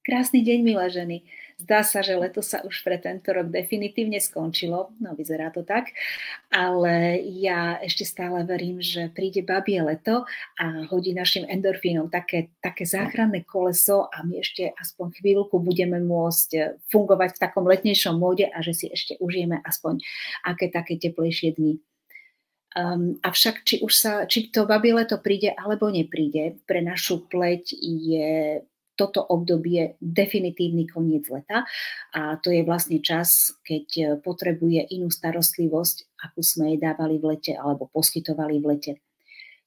Krásny deň, milé ženy. Zdá sa, že leto sa už pre tento rok definitívne skončilo, no vyzerá to tak, ale ja ešte stále verím, že príde babie leto a hodí našim endorfínom také záchranné koleso a my ešte aspoň chvíľku budeme môcť fungovať v takom letnejšom móde a že si ešte užijeme aspoň aké také teplejšie dni. Avšak či to babie leto príde alebo nepríde, pre našu pleť je toto obdobie definitívny koniec leta a to je vlastne čas, keď potrebuje inú starostlivosť, akú sme jej dávali v lete alebo poskytovali v lete.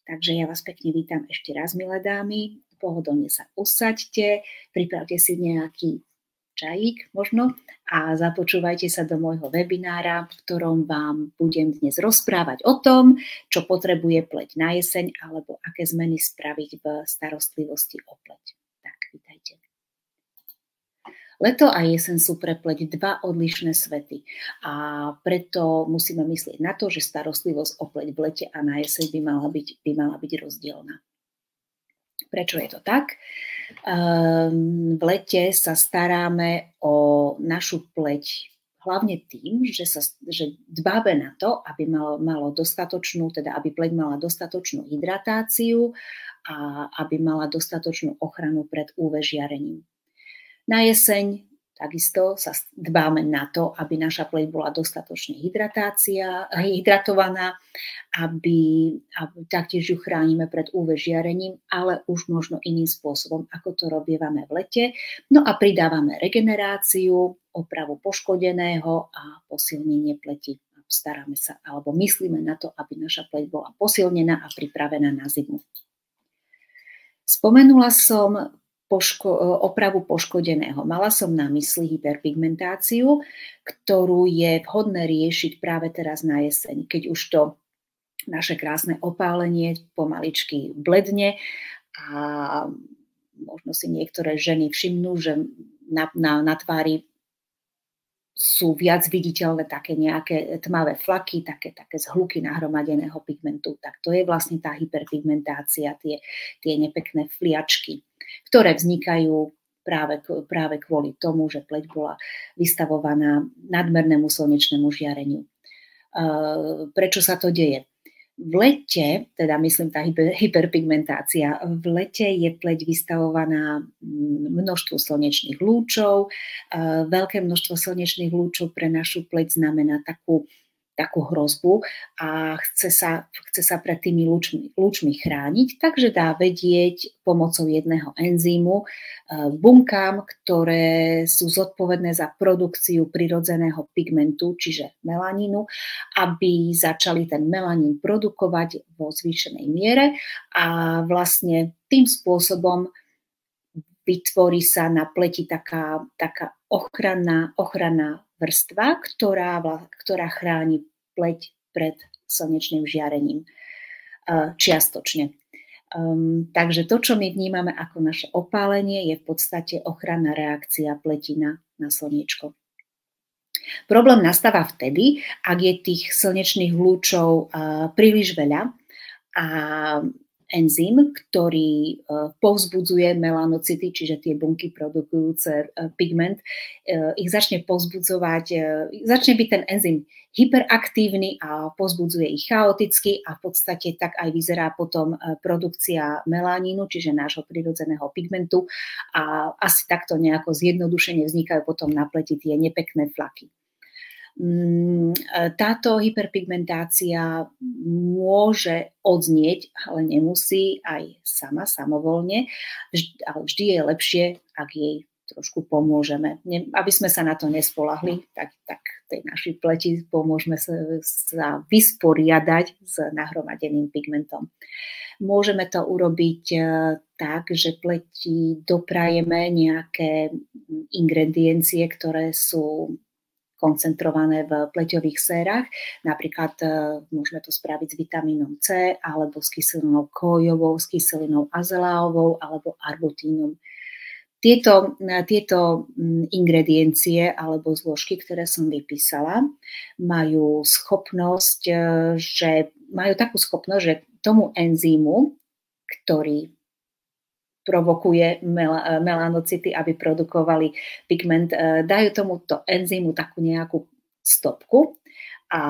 Takže ja vás pekne vítam ešte raz, milé dámy. Pohodlne sa usaďte, pripravte si nejaký čajík možno a započúvajte sa do môjho webinára, v ktorom vám budem dnes rozprávať o tom, čo potrebuje pleť na jeseň alebo aké zmeny spraviť v starostlivosti o pleť. Tak, vítajte. Leto a jeseň sú pre pleť dva odlišné svety a preto musíme myslieť na to, že starostlivosť o pleť v lete a na jeseň by mala byť rozdielna. Prečo je to tak? V lete sa staráme o našu pleť hlavne tým, že dbáme na to, aby aby pleť mala dostatočnú hydratáciu a aby mala dostatočnú ochranu pred UV žiarením. Na jeseň takisto sa dbáme na to, aby naša pleť bola dostatočne hydratovaná, aby taktiež ju chránime pred UV žiarením, ale už možno iným spôsobom, ako to robievame v lete. No a pridávame regeneráciu, opravu poškodeného a posilnenie pleti. Staráme sa alebo myslíme na to, aby naša pleť bola posilnená a pripravená na zimu. Spomenula som opravu poškodeného. Mala som na mysli hyperpigmentáciu, ktorú je vhodné riešiť práve teraz na jeseň, keď už to naše krásne opálenie pomaličky bledne a možno si niektoré ženy všimnú, že na tvári sú viac viditeľné také nejaké tmavé flaky, také zhluky nahromadeného pigmentu. Tak to je vlastne tá hyperpigmentácia, tie nepekné fliačky, ktoré vznikajú práve kvôli tomu, že pleť bola vystavovaná nadmernému slnečnému žiareniu. Prečo sa to deje? V lete, teda myslím tá hyperpigmentácia, v lete je pleť vystavovaná množstvu slnečných lúčov. Veľké množstvo slnečných lúčov pre našu pleť znamená takú hrozbu a chce sa pred tými lúčmi chrániť, takže dá vedieť pomocou jedného enzýmu bunkám, ktoré sú zodpovedné za produkciu prirodzeného pigmentu, čiže melanínu, aby začali ten melanín produkovať vo zvýšenej miere a vlastne tým spôsobom vytvorí sa na pleti taká ochranná vrstva, ktorá chráni pleť pred slnečným žiarením čiastočne. Takže to, čo my vnímame ako naše opálenie, je v podstate ochranná reakcia pleti na slniečko. Problém nastáva vtedy, ak je tých slnečných lúčov príliš veľa a enzym, ktorý povzbudzuje melanocity, čiže tie bunky produkujúce pigment, ich začne povzbudzovať, začne byť ten enzym hyperaktívny a povzbudzuje ich chaoticky a v podstate tak aj vyzerá potom produkcia melanínu, čiže nášho prirodzeného pigmentu a asi takto nejako zjednodušene vznikajú potom na pleti tie nepekné flaky. Táto hyperpigmentácia môže odznieť, ale nemusí aj samovolne, ale vždy je lepšie, ak jej trošku pomôžeme. Aby sme sa na to nespoľahli, tak tej našej pleti pomôžeme sa vysporiadať s nahromadeným pigmentom. Môžeme to urobiť tak, že pleti doprajeme nejaké ingrediencie, ktoré sú koncentrované v pleťových sérach. Napríklad môžeme to spraviť s vitamínom C alebo s kyselinou kójovou, s kyselinou azeláovou alebo arbutínom. Tieto ingrediencie alebo zložky, ktoré som vypísala, majú takú schopnosť, že tomu enzýmu, ktorý provokuje melanocity, aby produkovali pigment. Dajú tomuto enzymu takú nejakú stopku a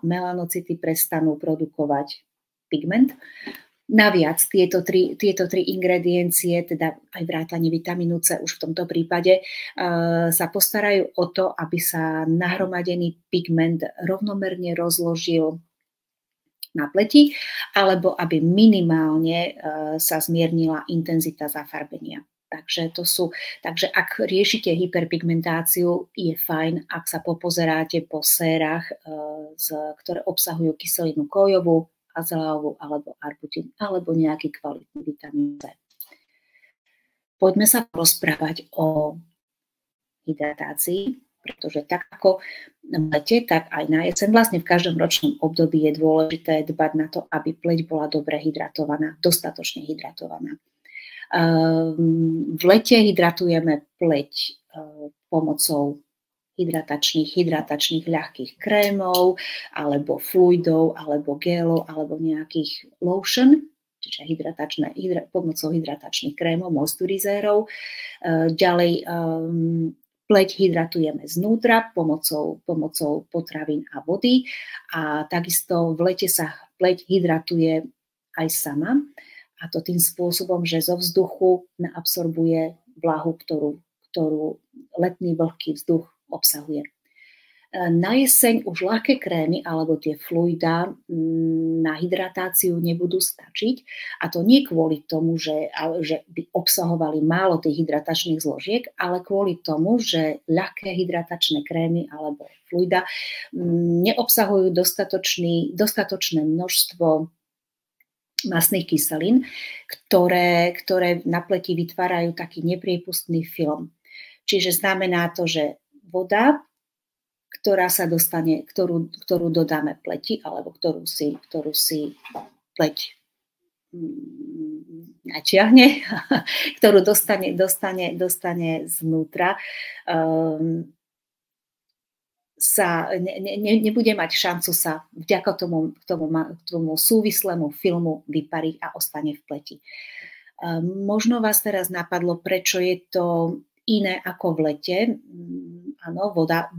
melanocity prestanú produkovať pigment. Naviac tieto tri ingrediencie, teda aj vrátanie vitamínu C už v tomto prípade, sa postarajú o to, aby sa nahromadený pigment rovnomerne rozložil na pleti, alebo aby minimálne sa zmiernila intenzita zafarbenia. Takže ak riešite hyperpigmentáciu, je fajn, ak sa popozeráte po sérach, ktoré obsahujú kyselinu kojovú, azeláovú alebo arbutín, alebo nejaký kvalitný vitamín C. Poďme sa rozprávať o hydratácii, pretože tak ako v lete, tak aj na jeseň, vlastne v každom ročnom období je dôležité dbať na to, aby pleť bola dobre hydratovaná, dostatočne hydratovaná. V lete hydratujeme pleť pomocou hydratačných ľahkých krémov, alebo fluidov, alebo gélov, alebo nejakých lotion, čiže pomocou hydratačných krémov, moisturizérov. Ďalej pleť hydratujeme znútra pomocou potravín a vody a takisto v lete sa pleť hydratuje aj sama, a to tým spôsobom, že zo vzduchu naabsorbuje vlahu, ktorú letný vlhký vzduch obsahuje. Na jeseň už ľahké krémy alebo tie fluida na hydratáciu nebudú stačiť, a to nie kvôli tomu, že by obsahovali málo tých hydratačných zložiek, ale kvôli tomu, že ľahké hydratačné krémy alebo fluida neobsahujú dostatočné množstvo mastných kyselín, ktoré na pleti vytvárajú taký nepriepustný film. Čiže znamená to, že voda, ktorá sa dostane, ktorú dodáme pleti, alebo ktorú si pleť načiahne, ktorú dostane znútra, nebude mať šancu sa vďaka tomu súvislému filmu vypariť a ostane v pleti. Možno vás teraz napadlo, prečo je to iné ako v lete. Áno, voda,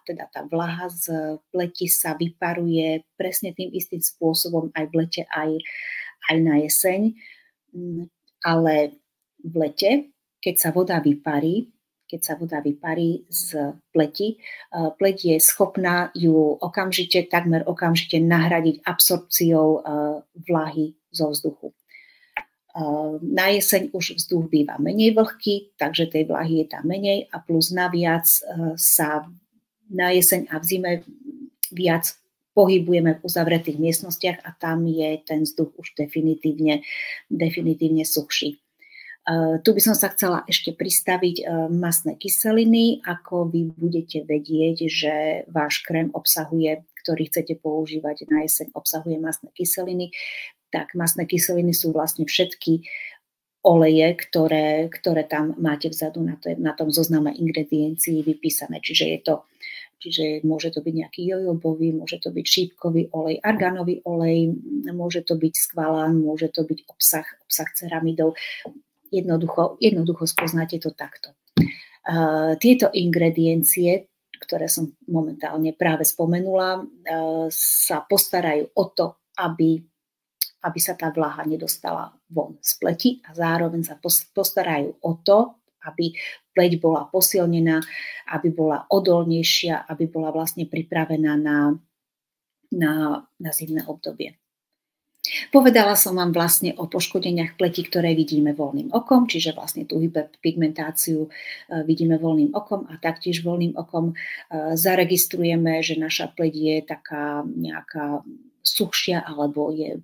teda tá vlaha z pleti sa vyparuje presne tým istým spôsobom aj v lete, aj na jeseň. Ale v lete, keď sa voda vyparí z pleti, pleť je schopná ju takmer okamžite nahradiť absorpciou vlahy zo vzduchu. Na jeseň už vzduch býva menej vlhký, takže tej vlahy je tam menej a plus naviac sa na jeseň a v zime viac pohybujeme v uzavretých miestnostiach a tam je ten vzduch už definitívne suchší. Tu by som sa chcela ešte pristaviť mastné kyseliny. Ako vy budete vedieť, že váš krém ktorý chcete používať na jeseň, obsahuje mastné kyseliny, tak mastné kyseliny sú vlastne všetky oleje, ktoré tam máte vzadu na tom zozname ingrediencií vypísané. Čiže môže to byť nejaký jojobový, môže to byť šípkový olej, argánový olej, môže to byť skvalán, môže to byť obsah ceramidov. Jednoducho spoznáte to takto. Tieto ingrediencie, ktoré som momentálne práve spomenula, sa postarajú o to, aby sa tá vlaha nedostala von z pleti a zároveň sa postarajú o to, aby pleť bola posilnená, aby bola odolnejšia, aby bola vlastne pripravená na zimné obdobie. Povedala som vám vlastne o poškodeniach pleti, ktoré vidíme voľným okom, čiže vlastne tú hyperpigmentáciu vidíme voľným okom a taktiež voľným okom zaregistrujeme, že naša pleť je taká nejaká suchšia alebo je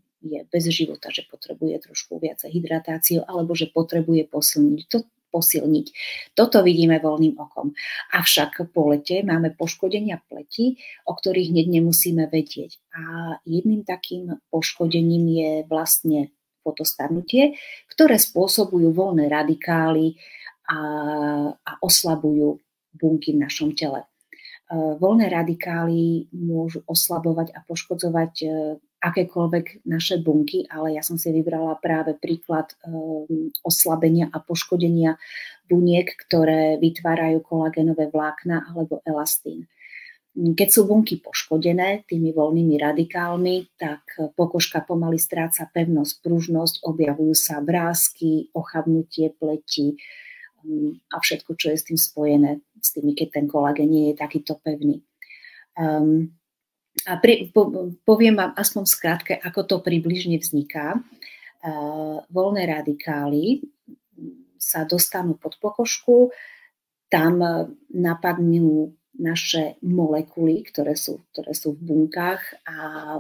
bez života, že potrebuje trošku viacej hydratáciu alebo že potrebuje posilniť. Toto vidíme voľným okom. Avšak po lete máme poškodenia pleti, o ktorých hneď nemusíme vedieť. A jedným takým poškodením je vlastne fotostarnutie, ktoré spôsobujú voľné radikály a oslabujú bunky v našom tele. Voľné radikály môžu oslabovať a poškodzovať akékoľvek naše bunky, ale ja som si vybrala práve príklad oslabenia a poškodenia buniek, ktoré vytvárajú kolagénové vlákna alebo elastín. Keď sú bunky poškodené tými voľnými radikálmi, tak pokožka pomaly stráca pevnosť, pružnosť, objavujú sa vrásky, ochabnutie pleti a všetko, čo je s tým spojené, s tými, keď ten kolagén nie je takýto pevný. A poviem vám aspoň skrátke, ako to približne vzniká. Voľné radikály sa dostanú pod pokožku, tam napadnú naše molekuly, ktoré sú v bunkách a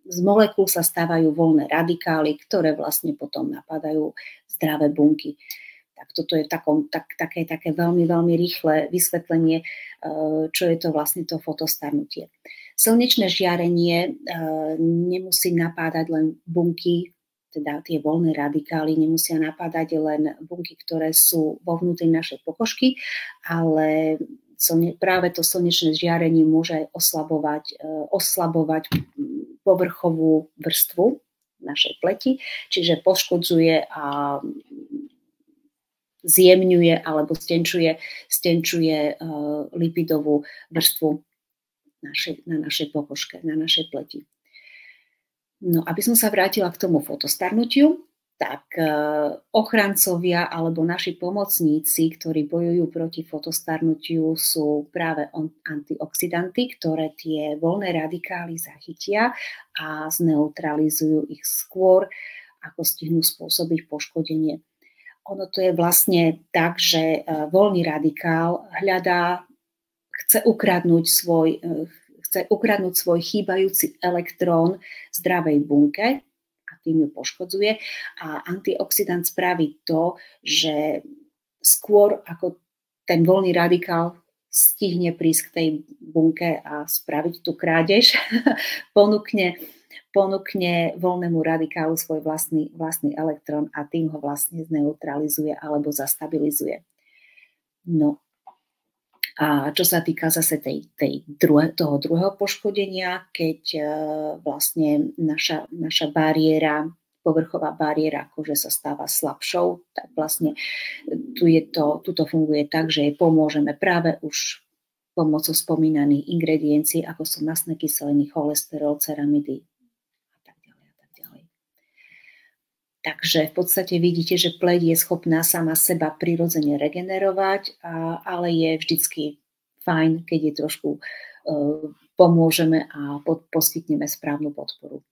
z molekúl sa stávajú voľné radikály, ktoré vlastne potom napadajú zdravé bunky. Tak toto je také veľmi, veľmi rýchle vysvetlenie, čo je to vlastne to fotostarnutie. Slnečné žiarenie nemusí napádať len bunky, teda tie voľné radikály nemusia napádať len bunky, ktoré sú vo vnútri našej pokožky, ale práve to slnečné žiarenie môže oslabovať povrchovú vrstvu našej pleti, čiže poškodzuje a zjemňuje alebo stenčuje lipidovú vrstvu na našej pokožke, na našej pleti. No, aby som sa vrátila k tomu fotostarnutiu, tak ochrancovia alebo naši pomocníci, ktorí bojujú proti fotostarnutiu, sú práve antioxidanty, ktoré tie voľné radikály zachytia a zneutralizujú ich skôr, ako stihnú spôsobiť poškodenie. Ono to je vlastne tak, že voľný radikál chce ukradnúť svoj chýbajúci elektrón zdravej bunke a tým ju poškodzuje. A antioxidant spraví to, že skôr ako ten voľný radikál stihne prísť k tej bunke a spraviť tú krádež, ponúkne voľnému radikálu svoj vlastný elektrón a tým ho vlastne zneutralizuje alebo zastabilizuje. No. A čo sa týka zase toho druhého poškodenia, keď vlastne naša bariéra, povrchová bariéra kože sa stáva slabšou, tak vlastne tuto funguje tak, že jej pomôžeme práve už pomocou spomínaných ingrediencií, ako sú mastné kyseliny, cholesterol, ceramidy a tak ďalej. Takže v podstate vidíte, že pleť je schopná sama seba prirodzene regenerovať, ale je vždycky fajn, keď jej trošku pomôžeme a poskytneme správnu podporu.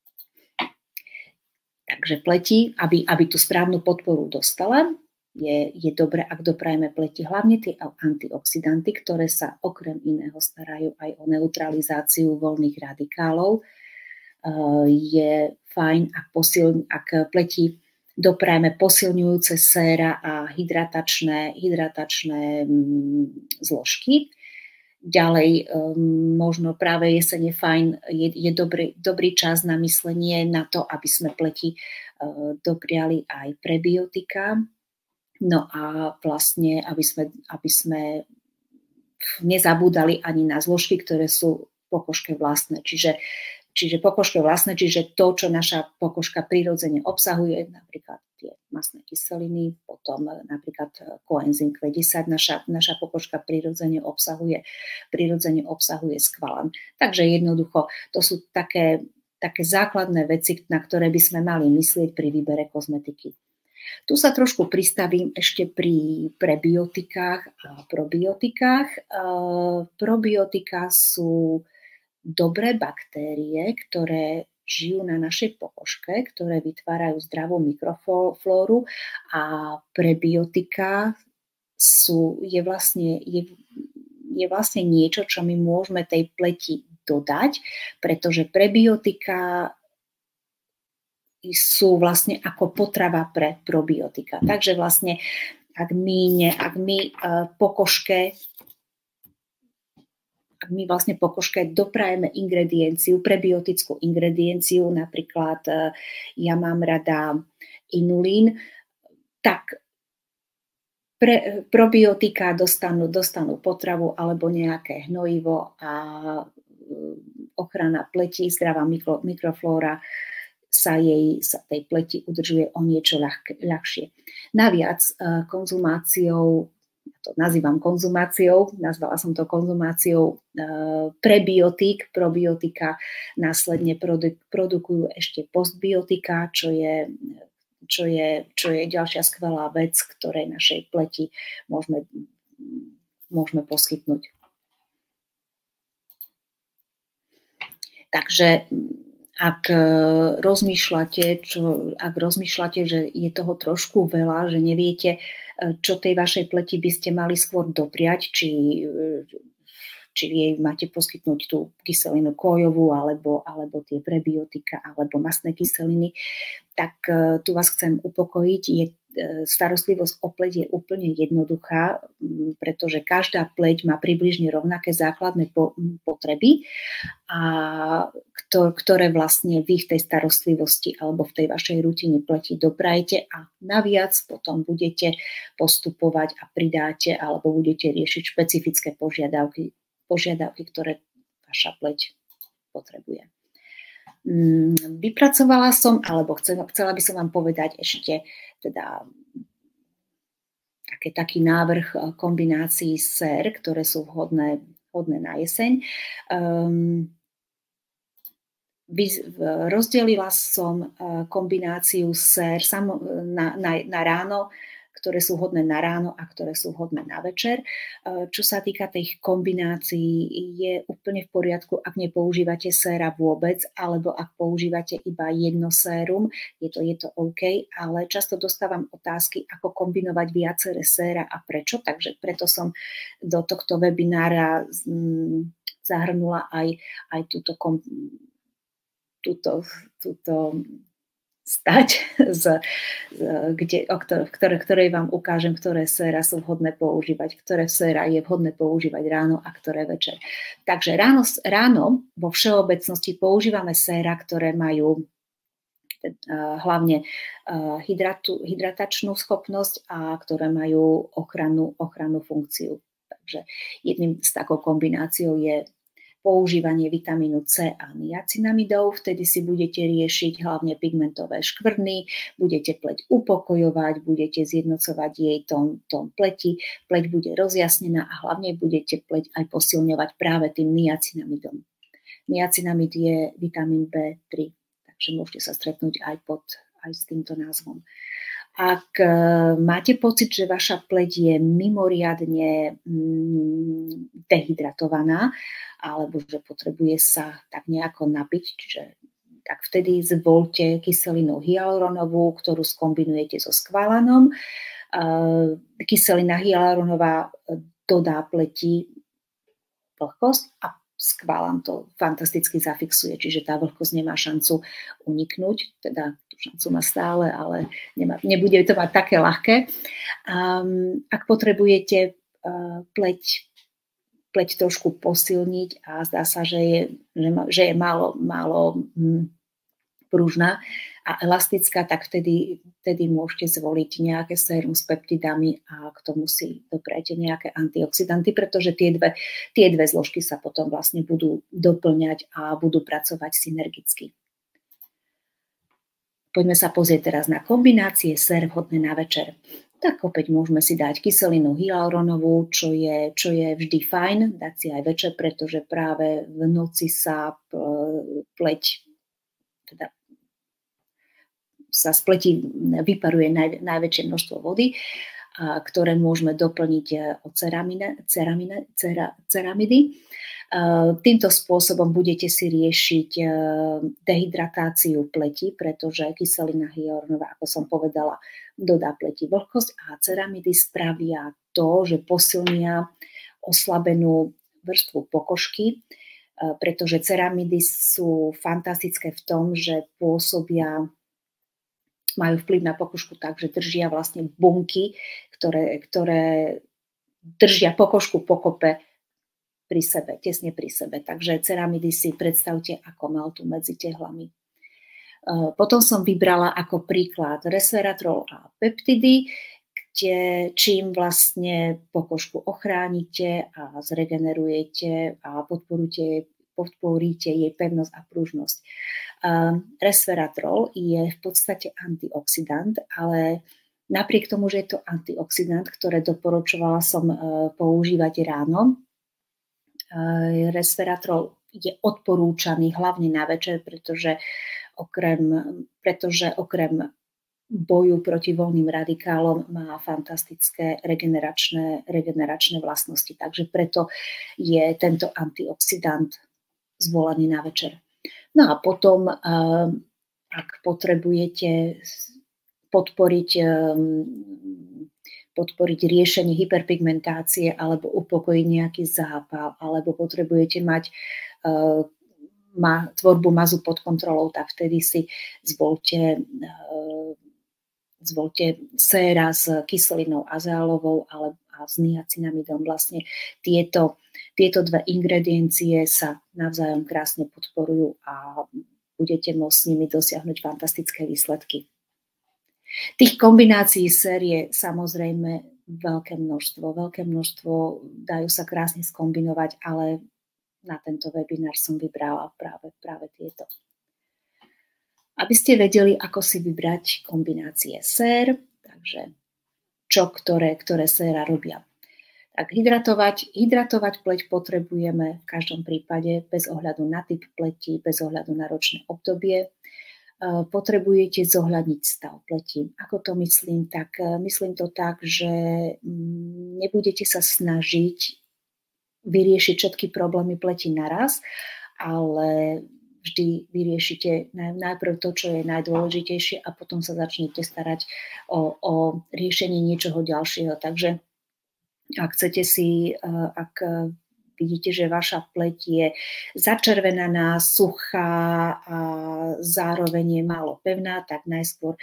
Takže pleti, aby tú správnu podporu dostala, je dobré, ak doprajeme pleti hlavne tie antioxidanty, ktoré sa okrem iného starajú aj o neutralizáciu voľných radikálov. Je fajn, ak pleti doprajeme posilňujúce séra a hydratačné zložky. Ďalej, možno práve jesene fajn, je dobrý čas na myslenie na to, aby sme pleti dopriali aj prebiotika. No a vlastne, aby sme nezabúdali ani na zložky, ktoré sú pokožke vlastné. Čiže pokožke vlastné, čiže to, čo naša pokožka prirodzene obsahuje, napríklad tie mastné kyseliny, potom napríklad koenzym Q10, naša pokožka prirodzene obsahuje skvalan. Takže jednoducho, to sú také základné veci, na ktoré by sme mali myslieť pri výbere kozmetiky. Tu sa trošku pristavím ešte pri prebiotikách a probiotikách. Probiotika sú dobré baktérie, ktoré žijú na našej pokožke, ktoré vytvárajú zdravú mikroflóru a prebiotika je vlastne niečo, čo my môžeme tej pleti dodať, pretože prebiotika sú vlastne ako potrava pre probiotika. Takže vlastne ak my pokožke doprajeme prebiotickú ingredienciu, napríklad ja mám rada inulín, tak probiotika dostanú potravu alebo nejaké hnojivo a ochrana pleti, zdravá mikroflóra sa tej pleti udržuje o niečo ľahšie. Naviac konzumáciou, ja to nazývam konzumáciou, nazvala som to konzumáciou prebiotík, probiotika následne produkujú ešte postbiotika, čo je ďalšia skvelá vec, ktorej našej pleti môžeme poskytnúť. Takže ak rozmýšľate, že je toho trošku veľa, že neviete, čo tej vašej pleti by ste mali skôr dopriať, či jej máte poskytnúť tú kyselinu kojovú, alebo tie prebiotika, alebo mastné kyseliny, tak tu vás chcem upokojiť. Starostlivosť o pleť je úplne jednoduchá, pretože každá pleť má približne rovnaké základné potreby, ktoré vlastne vy v tej starostlivosti alebo v tej vašej rutine pleti doprajete a naviac potom budete postupovať a pridáte alebo budete riešiť špecifické požiadavky, ktoré vaša pleť potrebuje. Vypracovala som, alebo chcela by som vám povedať ešte teda taký návrh kombinácií sér, ktoré sú vhodné na jeseň. Rozdelila som kombináciu sér na ráno, ktoré sú vhodné na ráno a ktoré sú vhodné na večer. Čo sa týka tých kombinácií, je úplne v poriadku, ak nepoužívate séra vôbec, alebo ak používate iba jedno sérum, je to OK, ale často dostávam otázky, ako kombinovať viaceré séra a prečo, takže preto som do tohto webinára zahrnula aj túto stať, ktorej vám ukážem, ktoré séra sú vhodné používať, ktoré séra je vhodné používať ráno a ktoré večer. Takže ráno vo všeobecnosti používame séra, ktoré majú hlavne hydratačnú schopnosť a ktoré majú ochrannú funkciu. Takže jedným z takou kombináciou je používanie vitamínu C a niacinamidov, vtedy si budete riešiť hlavne pigmentové škvrny, budete pleť upokojovať, budete zjednocovať jej tón pleti, pleť bude rozjasnená a hlavne budete pleť aj posilňovať práve tým niacinamidom. Niacinamid je vitamín B3, takže môžete sa stretnúť aj s týmto názvom. Ak máte pocit, že vaša pleť je mimoriadne dehydratovaná alebo že potrebuje sa tak nejako napiť, tak vtedy zvoľte kyselinu hyaluronovú, ktorú skombinujete so skvalanom. Kyselina hyaluronová dodá pleti vlhkosť a skvalan to fantasticky zafixuje, čiže tá vlhkosť nemá šancu uniknúť, teda tú šancu má stále, ale nebude to mať také ľahké. Ak potrebujete pleť trošku posilniť a zdá sa, že je málo pružná a elastická, tak vtedy môžete zvoliť nejaké sérum s peptidami a k tomu si doprajte nejaké antioxidanty, pretože tie dve zložky sa potom vlastne budú doplňať a budú pracovať synergicky. Poďme sa pozrieť teraz na kombinácie sér vhodné na večer. Tak opäť môžeme si dať kyselinu hyaluronovú, čo je vždy fajn, dať si aj večer, pretože práve v noci sa pleť, teda sa z pleti vyparuje najväčšie množstvo vody, ktoré môžeme doplniť od ceramidy. Týmto spôsobom budete si riešiť dehydratáciu pleti, pretože kyselina hyaluronová, ako som povedala, dodá pleti vlhkosť a ceramidy spravia to, že posilnia oslabenú vrstvu pokožky, pretože ceramidy sú fantastické v tom, že majú vplyv na pokožku tak, že držia vlastne bunky, ktoré držia pokožku pokope pri sebe, tesne pri sebe. Takže ceramidy si predstavte ako maltu medzi tehlami. Potom som vybrala ako príklad resveratrol a peptidy, čím vlastne pokožku ochránite a zregenerujete a podporujete podporíte jej pevnosť a pružnosť. Resveratrol je v podstate antioxidant, ale napriek tomu, že je to antioxidant, ktoré doporučovala som používať ráno, resveratrol je odporúčaný hlavne na večer, pretože okrem boju proti voľným radikálom má fantastické regeneračné vlastnosti. Takže preto je tento antioxidant zvolený na večer. No a potom, ak potrebujete podporiť riešenie hyperpigmentácie alebo upokojiť nejaký zápal, alebo potrebujete mať tvorbu mazu pod kontrolou, tak vtedy si zvolte séra s kyselinou azealovou a s niacinamidom. Vlastne tieto dve ingrediencie sa navzájom krásne podporujú a budete môcť s nimi dosiahnuť fantastické výsledky. Tých kombinácií sér je samozrejme veľké množstvo, dajú sa krásne skombinovať, ale na tento webinár som vybrala práve tieto. Aby ste vedeli, ako si vybrať kombinácie sér, takže ktoré séra robia. Tak hydratovať pleť potrebujeme v každom prípade bez ohľadu na typ pleti, bez ohľadu na ročné obdobie. Potrebujete zohľadniť stav pleti. Ako to myslím? Tak myslím to tak, že nebudete sa snažiť vyriešiť všetky problémy pleti naraz, ale vždy vyriešite najprv to, čo je najdôležitejšie a potom sa začnete starať o riešenie niečoho ďalšieho. Takže ak vidíte, že vaša pleť je začervenaná, suchá a zároveň je málo pevná, tak najskôr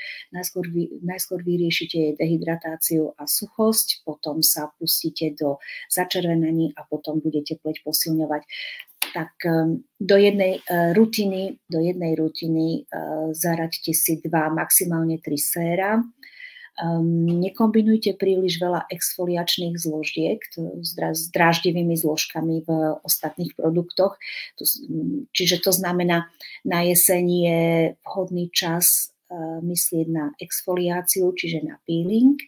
vyriešite jej dehydratáciu a suchosť, potom sa pustíte do začervenaní a potom budete pleť posilňovať. Tak do jednej rutiny zaraďte si 2, maximálne 3 séra. Nekombinujte príliš veľa exfoliačných zložiek s dráždivými zložkami v ostatných produktoch. Čiže to znamená, na jeseň je vhodný čas myslieť na exfoliáciu, čiže na peeling.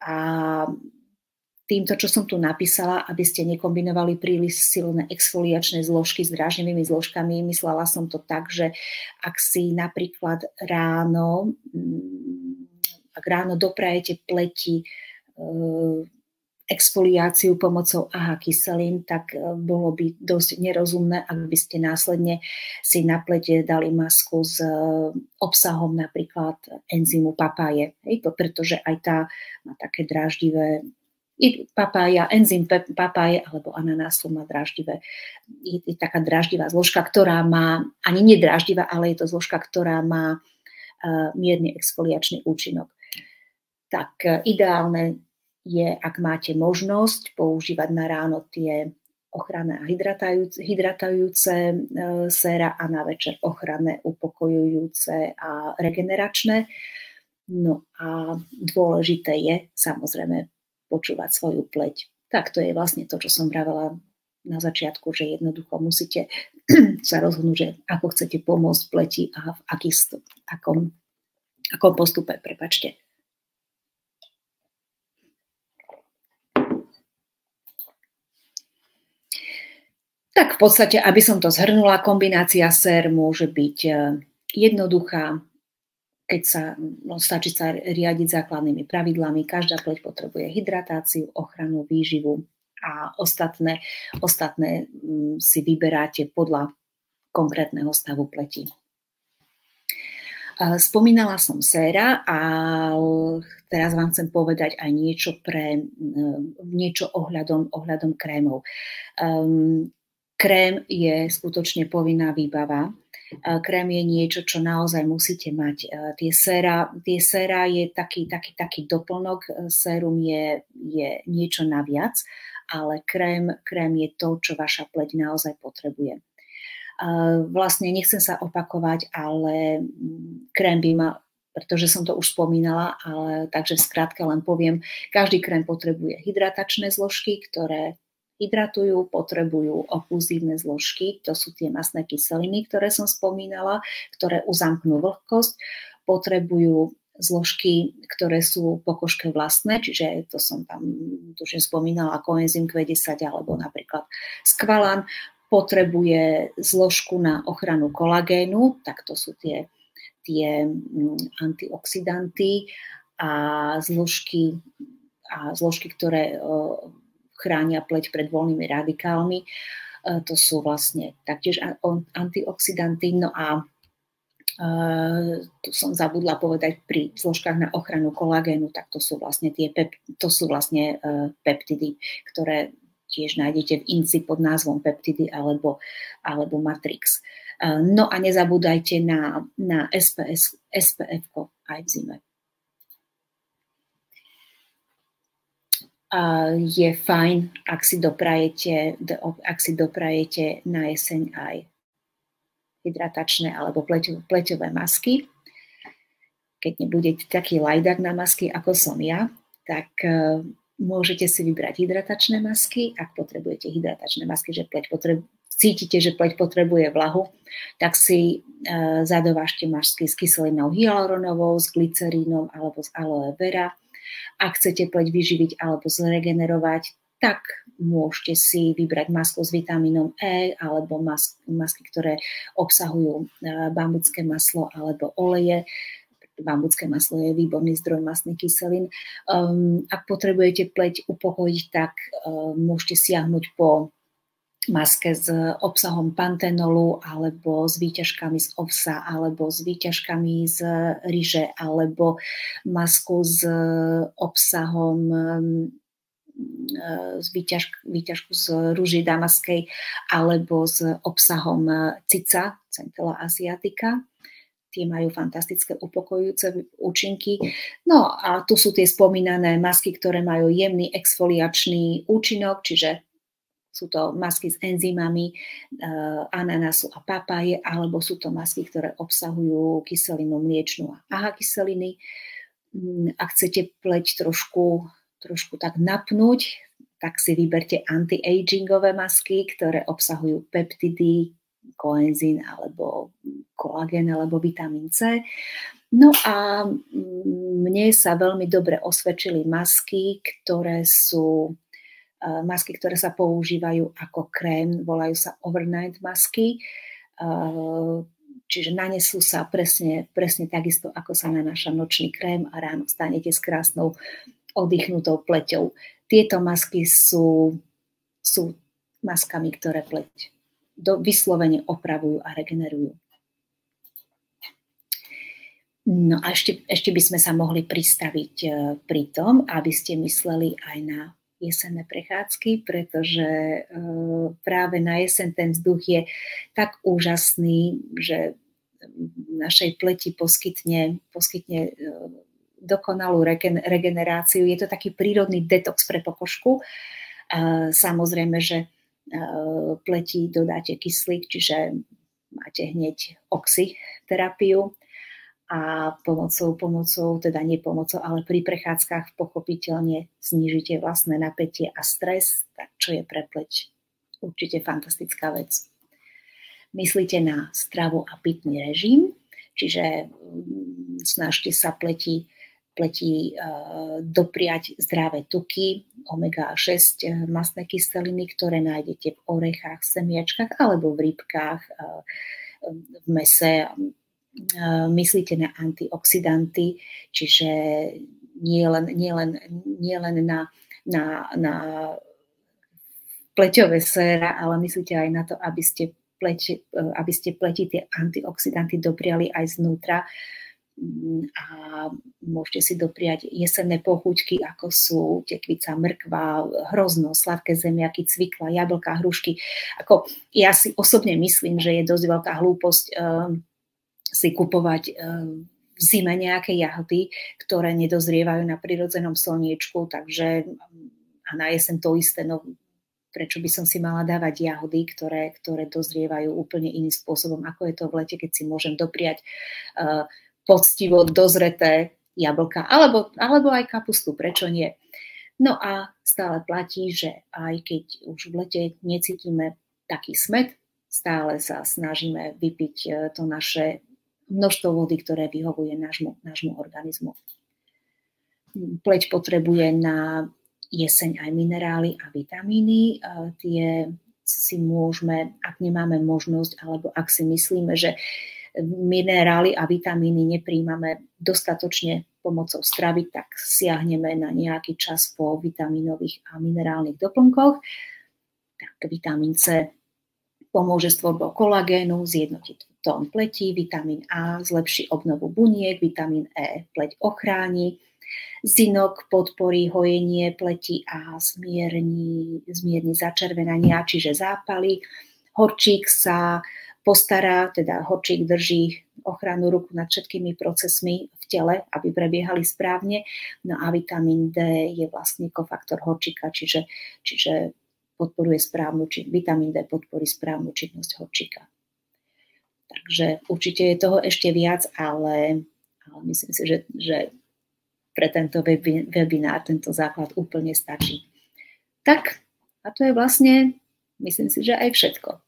A týmto, čo som tu napísala, aby ste nekombinovali príliš silné exfoliačné zložky s dráždivými zložkami, myslela som to tak, že ak si napríklad ráno doprajete pleti exfoliáciu pomocou AHA kyselín, tak bolo by dosť nerozumné, ak by ste následne si na plete dali masku s obsahom napríklad enzymu papáje. Pretože aj tá má také dráždivé enzym papáje alebo ananásu má dráždivé. Je taká dráždivá zložka, ktorá má, ani nedráždivá, ale je to zložka, ktorá má mierny exfoliačný účinok. Tak ideálne je, ak máte možnosť používať na ráno tie ochranné a hydratujúce séra a na večer ochranné, upokojujúce a regeneračné. No a dôležité je samozrejme počúvať svoju pleť. Tak to je vlastne to, čo som vravela na začiatku, že jednoducho musíte sa rozhodnúť, že ako chcete pomôcť pleti a v akom postupe, prepáčte. Tak v podstate, aby som to zhrnula, kombinácia sér môže byť jednoduchá, stačí sa riadiť základnými pravidlami. Každá pleť potrebuje hydratáciu, ochranu, výživu a ostatné si vyberáte podľa konkrétneho stavu pleti. Spomínala som séra a teraz vám chcem povedať aj niečo ohľadom krémov. Krém je skutočne povinná výbava. Krém je niečo, čo naozaj musíte mať. Tie séra je taký doplnok, sérum je niečo naviac, ale krém je to, čo vaša pleť naozaj potrebuje. Vlastne nechcem sa opakovať, ale krém by mal, pretože som to už spomínala, takže v skratke len poviem, každý krém potrebuje hydratačné zložky, ktoré hydratujú, potrebujú okluzívne zložky, to sú tie mastné kyseliny, ktoré som spomínala, ktoré uzamknú vlhkosť, potrebujú zložky, ktoré sú pokožke vlastné, čiže to som tam tuším spomínala, koenzym Q10 alebo napríklad skvalan, potrebuje zložku na ochranu kolagénu, tak to sú tie antioxidanty a zložky, ktoré chránia pleť pred voľnými radikálmi. To sú vlastne taktiež antioxidanty. No a tu som zabudla povedať pri zložkách na ochranu kolagénu, tak to sú vlastne peptidy, ktoré tiež nájdete v INCI pod názvom peptidy alebo matrix. No a nezabúdajte na SPF aj v zime. Je fajn, ak si doprajete na jeseň aj hydratačné alebo pleťové masky. Keď nebudete taký lajdák na masky, ako som ja, tak môžete si vybrať hydratačné masky. Ak potrebujete hydratačné masky, že cítite, že pleť potrebuje vlahu, tak si zadovážte masky s kyselinou hyaluronovou, s glycerínom alebo s aloe vera. Ak chcete pleť vyživiť alebo zregenerovať, tak môžete si vybrať masku s vitamínom E alebo masky, ktoré obsahujú bambucké maslo alebo oleje. Bambucké maslo je výborný zdroj mastných kyselín. Ak potrebujete pleť upokojiť, tak môžete siahnuť po maske s obsahom pantenolu alebo s výťažkami z ovsa alebo s výťažkami z ryže alebo masku s obsahom výťažku z rúži damaskej alebo s obsahom cica, Centella asiatica. Tie majú fantastické upokojujúce účinky. No a tu sú tie spomínané masky, ktoré majú jemný exfoliačný účinok, čiže sú to masky s enzymami ananásu a papaje, alebo sú to masky, ktoré obsahujú kyselinu mliečnú a AHA kyseliny. Ak chcete pleť trošku tak napnúť, tak si vyberte anti-agingové masky, ktoré obsahujú peptidy, koenzín alebo kolagén alebo vitamín C. No a mne sa veľmi dobre osvedčili masky, ktoré sa používajú ako krém, volajú sa overnight masky, čiže nanesú sa presne takisto, ako sa nanáša nočný krém a ráno stanete s krásnou oddychnutou pleťou. Tieto masky sú maskami, ktoré pleť vyslovene opravujú a regenerujú. No a ešte by sme sa mohli pristaviť pri tom, aby ste mysleli aj na jesenné prechádzky, pretože práve na jeseň ten vzduch je tak úžasný, že našej pleti poskytne dokonalú regeneráciu. Je to taký prírodný detox pre pokožku. Samozrejme, že pleti dodáte kyslík, čiže máte hneď oxyterapiu a ale pri prechádzkach pochopiteľne znížite vlastné napätie a stres, tak čo je pre pleť určite fantastická vec. Myslíte na stravu a pitný režim, čiže snažte sa pleti dopriať zdravé tuky, omega-6 mastné kyseliny, ktoré nájdete v orechách, semiačkách alebo v rybkách, v mese. Myslíte na antioxidanty, čiže nie len na pleťové séra, ale myslíte aj na to, aby ste pleti tie antioxidanty dopriali aj znútra. A môžete si dopriať jesenné pochúťky, ako sú tekvica, mrkva, hrozno, sladké zemiaky, cvikla, jablká, hrušky. Ja si osobne myslím, že je dosť veľká hlúposť si kupovať v zime nejaké jahody, ktoré nedozrievajú na prirodzenom slniečku, takže a na jeseň to isté, no prečo by som si mala dávať jahody, ktoré dozrievajú úplne iným spôsobom, ako je to v lete, keď si môžem dopriať poctivo dozreté jablka, alebo aj kapustu, prečo nie. No a stále platí, že aj keď už v lete necítime taký smäd, stále sa snažíme vypiť to naše množstvo vody, ktoré vyhovuje nášmu organizmu. Pleť potrebuje na jeseň aj minerály a vitamíny. Tie si môžeme, ak nemáme možnosť, alebo ak si myslíme, že minerály a vitamíny nepríjmame dostatočne pomocou stravy, tak siahneme na nejaký čas po vitamínových a minerálnych doplnkoch. Tak vitamín C pomôže s tvorbou kolagénu, zjednotí tón pleti, vitamín A zlepší obnovu buniek, vitamín E pleť ochráni, zinok podporí hojenie pleti a zmierni začervenania, čiže zápaly. Horčík sa postará, teda horčík drží ochrannú ruku nad všetkými procesmi v tele, aby prebiehali správne. No a vitamín D je vlastne kofaktor horčíka, čiže podporuje vitamín D podporí správnu činnosť horčíka. Takže určite je toho ešte viac, ale myslím si, že pre tento webinár tento základ úplne stačí. Tak, a to je vlastne, myslím si, že aj všetko.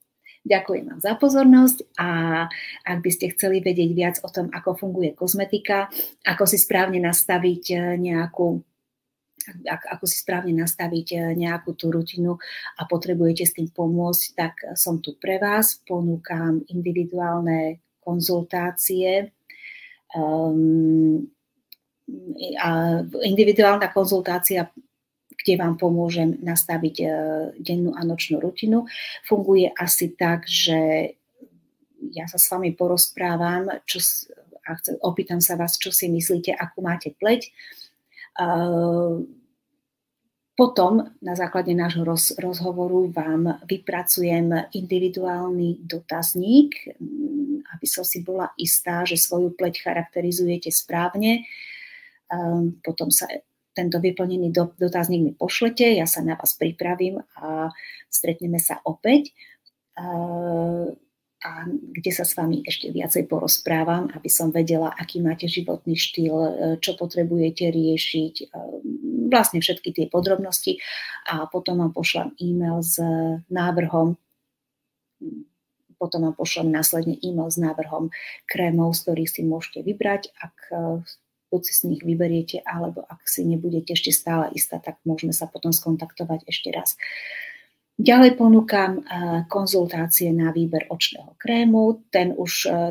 Ďakujem vám za pozornosť a ak by ste chceli vedieť viac o tom, ako funguje kozmetika, ako si správne nastaviť nejakú tú rutinu a potrebujete s tým pomôcť, tak som tu pre vás. Ponúkam individuálne konzultácie. Individuálna konzultácia, kde vám pomôžem nastaviť dennú a nočnú rutinu, funguje asi tak, že ja sa s vami porozprávam a opýtam sa vás, čo si myslíte, akú máte pleť. Potom na základe nášho rozhovoru vám vypracujem individuálny dotazník, aby som si bola istá, že svoju pleť charakterizujete správne. Potom sa tento vyplnený dotazník mi pošlete, ja sa na vás pripravím a stretneme sa opäť, a kde sa s vami ešte viacej porozprávam, aby som vedela, aký máte životný štýl, čo potrebujete riešiť, vlastne všetky tie podrobnosti, a potom vám pošlem e-mail s návrhom, potom vám pošlem následne e-mail s návrhom krémov, z ktorých si môžete vybrať, buď si z nich vyberiete, alebo ak si nebudete ešte stále istá, tak môžeme sa potom skontaktovať ešte raz. Ďalej ponúkam konzultácie na výber očného krému.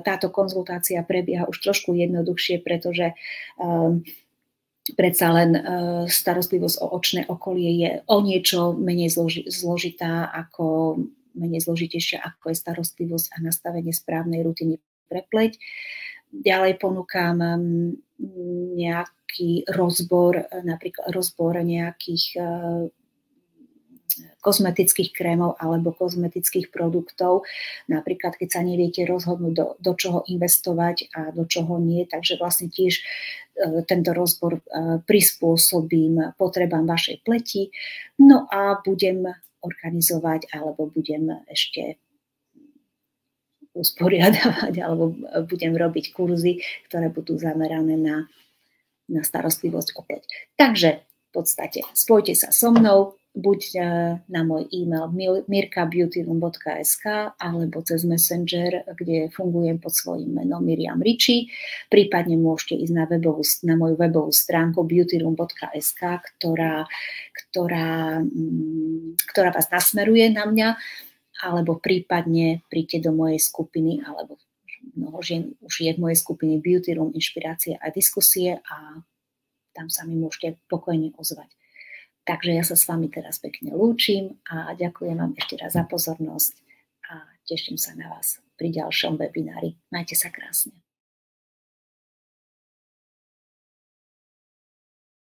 Táto konzultácia prebieha už trošku jednoduchšie, pretože predsa len starostlivosť o očné okolie je o niečo menej zložitejšia, ako je starostlivosť a nastavenie správnej rutiny pre pleť. Ďalej ponúkam nejaký napríklad rozbor nejakých kozmetických krémov alebo kozmetických produktov. Napríklad, keď sa neviete rozhodnúť, do čoho investovať a do čoho nie, takže vlastne tiež tento rozbor prispôsobím potrebám vašej pleti. No a budem organizovať alebo budem ešte usporiadavať alebo budem robiť kurzy, ktoré budú zamerané na starostlivosť o pleť. Takže v podstate spojte sa so mnou, buď na môj e-mail mirkabeautyroom.sk alebo cez Messenger, kde fungujem pod svojím menom Miriam Ricci. Prípadne môžete ísť na moju webovú stránku beautyroom.sk, ktorá vás nasmeruje na mňa, alebo prípadne príďte do mojej skupiny, alebo mnoho žien už je v mojej skupine Beauty Room, inšpirácie a diskusie, a tam sa mi môžete pokojne ozvať. Takže ja sa s vami teraz pekne lúčim a ďakujem vám ešte raz za pozornosť a teším sa na vás pri ďalšom webinári. Majte sa krásne.